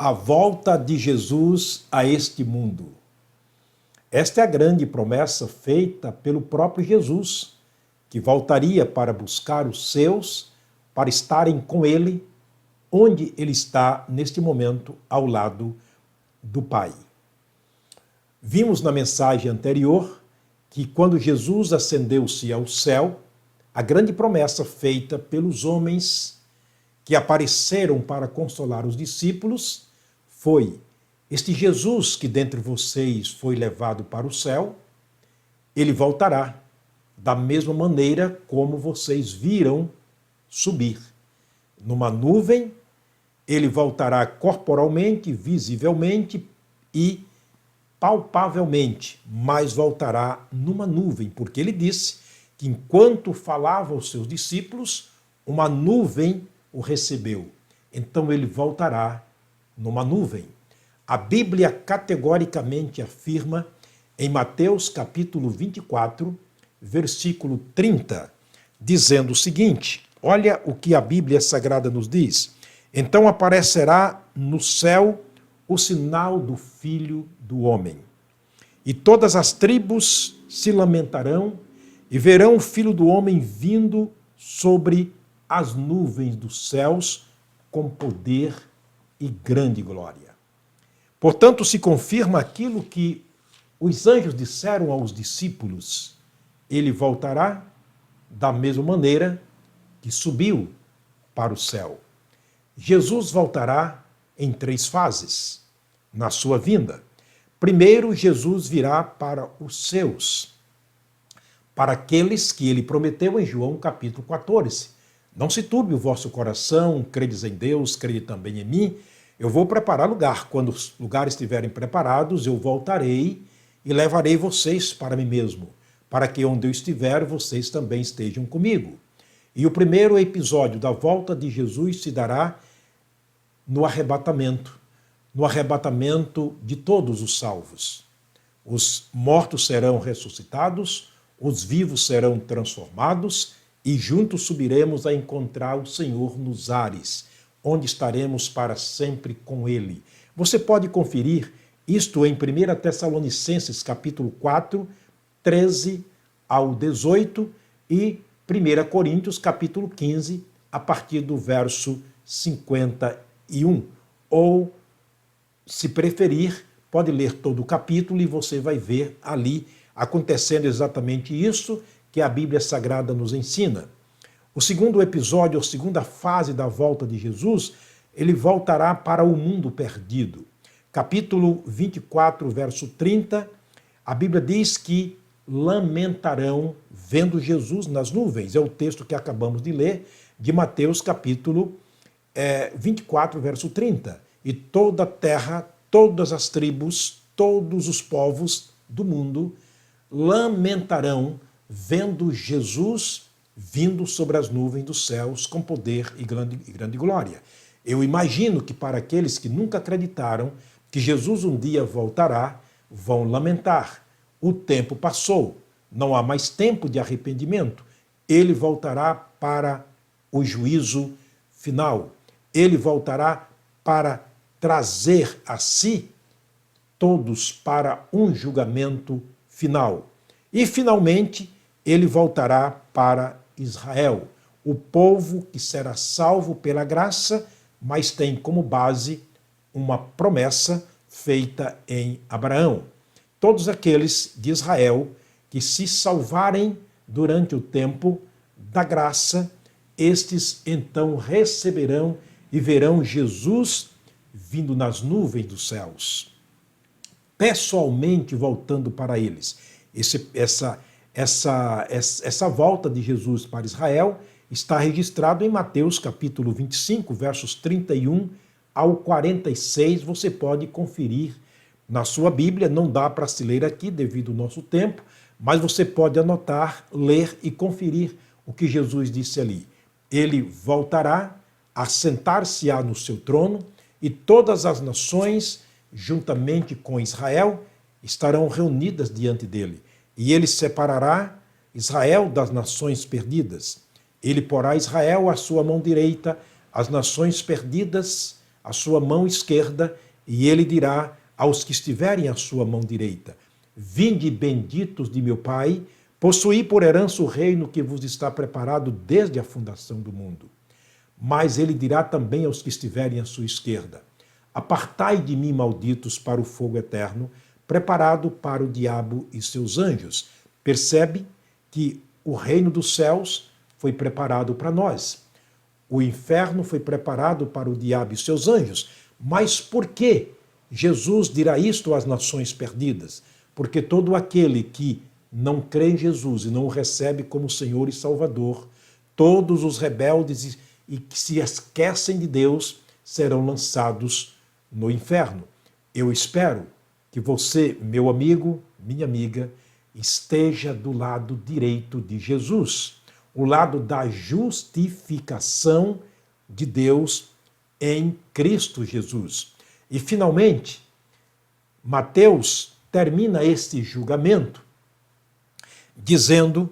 A volta de Jesus a este mundo. Esta é a grande promessa feita pelo próprio Jesus, que voltaria para buscar os seus, para estarem com ele, onde ele está neste momento, ao lado do Pai. Vimos na mensagem anterior que quando Jesus ascendeu-se ao céu, a grande promessa feita pelos homens que apareceram para consolar os discípulos foi: este Jesus que dentre vocês foi levado para o céu, ele voltará da mesma maneira como vocês viram subir. Numa nuvem, ele voltará corporalmente, visivelmente e palpavelmente, mas voltará numa nuvem, porque ele disse que enquanto falava aos seus discípulos, uma nuvem o recebeu. Então ele voltará numa nuvem. A Bíblia categoricamente afirma em Mateus capítulo 24, versículo 30, dizendo o seguinte: olha o que a Bíblia Sagrada nos diz. Então aparecerá no céu o sinal do Filho do Homem. E todas as tribos se lamentarão e verão o Filho do Homem vindo sobre as nuvens dos céus com poder e grande glória. Portanto, se confirma aquilo que os anjos disseram aos discípulos: ele voltará da mesma maneira que subiu para o céu. Jesus voltará em 3 fases na sua vinda. Primeiro, Jesus virá para os seus, para aqueles que ele prometeu em João capítulo 14. Não se turbe o vosso coração, credes em Deus, crede também em mim. Eu vou preparar lugar. Quando os lugares estiverem preparados, eu voltarei e levarei vocês para mim mesmo, para que onde eu estiver, vocês também estejam comigo. E o primeiro episódio da volta de Jesus se dará no arrebatamento de todos os salvos. Os mortos serão ressuscitados, os vivos serão transformados e juntos subiremos a encontrar o Senhor nos ares, onde estaremos para sempre com ele. Você pode conferir isto em 1 Tessalonicenses capítulo 4, 13 ao 18 e 1 Coríntios capítulo 15, a partir do verso 51. Ou, se preferir, pode ler todo o capítulo e você vai ver ali acontecendo exatamente isso que a Bíblia Sagrada nos ensina. O segundo episódio, a segunda fase da volta de Jesus, ele voltará para o mundo perdido. Capítulo 24, verso 30, a Bíblia diz que lamentarão vendo Jesus nas nuvens. É o texto que acabamos de ler de Mateus capítulo 24, verso 30. E toda a terra, todas as tribos, todos os povos do mundo lamentarão vendo Jesus vindo sobre as nuvens dos céus com poder e grande glória. Eu imagino que para aqueles que nunca acreditaram que Jesus um dia voltará, vão lamentar. O tempo passou, não há mais tempo de arrependimento. Ele voltará para o juízo final. Ele voltará para trazer a si todos para um julgamento final. E, finalmente, ele voltará para Israel, o povo que será salvo pela graça, mas tem como base uma promessa feita em Abraão. Todos aqueles de Israel que se salvarem durante o tempo da graça, estes então receberão e verão Jesus vindo nas nuvens dos céus, pessoalmente voltando para eles. Essa volta de Jesus para Israel está registrado em Mateus capítulo 25, versos 31 ao 46. Você pode conferir na sua Bíblia, não dá para se ler aqui devido ao nosso tempo, mas você pode anotar, ler e conferir o que Jesus disse ali. Ele voltará a sentar-se-á no seu trono e todas as nações, juntamente com Israel, estarão reunidas diante dele. E ele separará Israel das nações perdidas. Ele porá Israel à sua mão direita, as nações perdidas a sua mão esquerda, e ele dirá aos que estiverem à sua mão direita: Vinde benditos de meu Pai, possuí por herança o reino que vos está preparado desde a fundação do mundo. Mas ele dirá também aos que estiverem à sua esquerda: Apartai de mim, malditos, para o fogo eterno, preparado para o diabo e seus anjos. Percebe que o reino dos céus foi preparado para nós. O inferno foi preparado para o diabo e seus anjos. Mas por que Jesus dirá isto às nações perdidas? Porque todo aquele que não crê em Jesus e não o recebe como Senhor e Salvador, todos os rebeldes e que se esquecem de Deus serão lançados no inferno. Eu espero que você, meu amigo, minha amiga, esteja do lado direito de Jesus, o lado da justificação de Deus em Cristo Jesus. E, finalmente, Mateus termina este julgamento dizendo,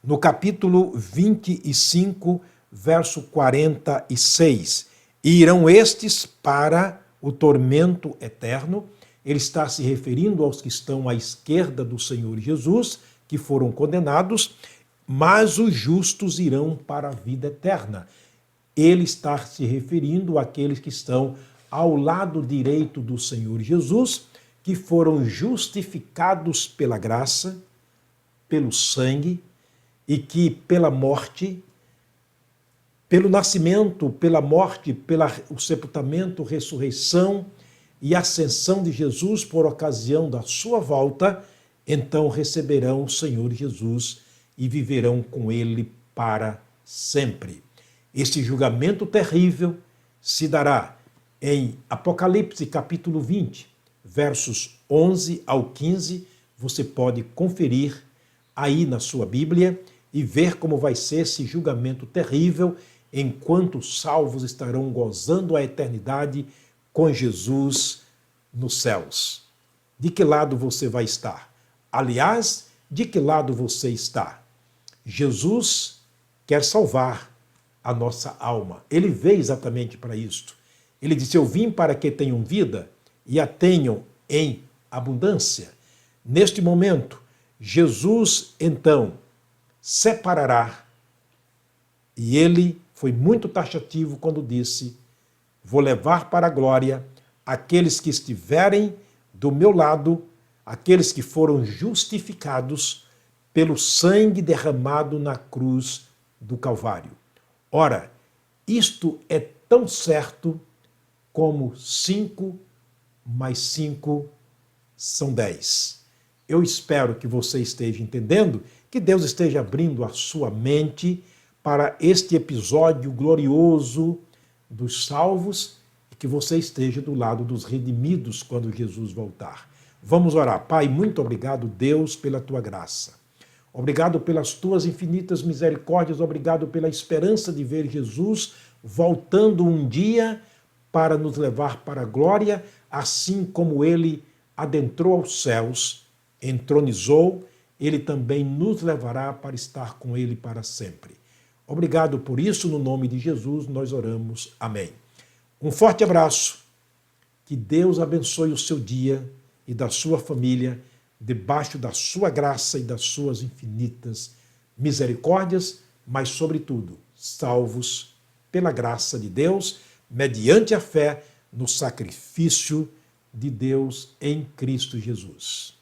no capítulo 25, verso 46, e irão estes para o tormento eterno. Ele está se referindo aos que estão à esquerda do Senhor Jesus, que foram condenados, mas os justos irão para a vida eterna. Ele está se referindo àqueles que estão ao lado direito do Senhor Jesus, que foram justificados pela graça, pelo sangue, e que pela morte, pelo nascimento, pela morte, pelo sepultamento, ressurreição e ascensão de Jesus por ocasião da sua volta, então receberão o Senhor Jesus e viverão com ele para sempre. Este julgamento terrível se dará em Apocalipse capítulo 20, versos 11 ao 15. Você pode conferir aí na sua Bíblia e ver como vai ser esse julgamento terrível, enquanto os salvos estarão gozando a eternidade com Jesus nos céus. De que lado você vai estar? Aliás, de que lado você está? Jesus quer salvar a nossa alma. Ele veio exatamente para isto. Ele disse: Eu vim para que tenham vida e a tenham em abundância. Neste momento, Jesus, então, separará, e ele foi muito taxativo quando disse: Vou levar para a glória aqueles que estiverem do meu lado, aqueles que foram justificados pelo sangue derramado na cruz do Calvário. Ora, isto é tão certo como 5 mais 5 são 10. Eu espero que você esteja entendendo, que Deus esteja abrindo a sua mente para este episódio glorioso dos salvos e que você esteja do lado dos redimidos quando Jesus voltar. Vamos orar. Pai, muito obrigado, Deus, pela tua graça. Obrigado pelas tuas infinitas misericórdias, obrigado pela esperança de ver Jesus voltando um dia para nos levar para a glória, assim como ele adentrou aos céus, entronizou, ele também nos levará para estar com ele para sempre. Obrigado por isso, no nome de Jesus nós oramos. Amém. Um forte abraço, que Deus abençoe o seu dia e da sua família, debaixo da sua graça e das suas infinitas misericórdias, mas, sobretudo, salvos pela graça de Deus, mediante a fé no sacrifício de Deus em Cristo Jesus.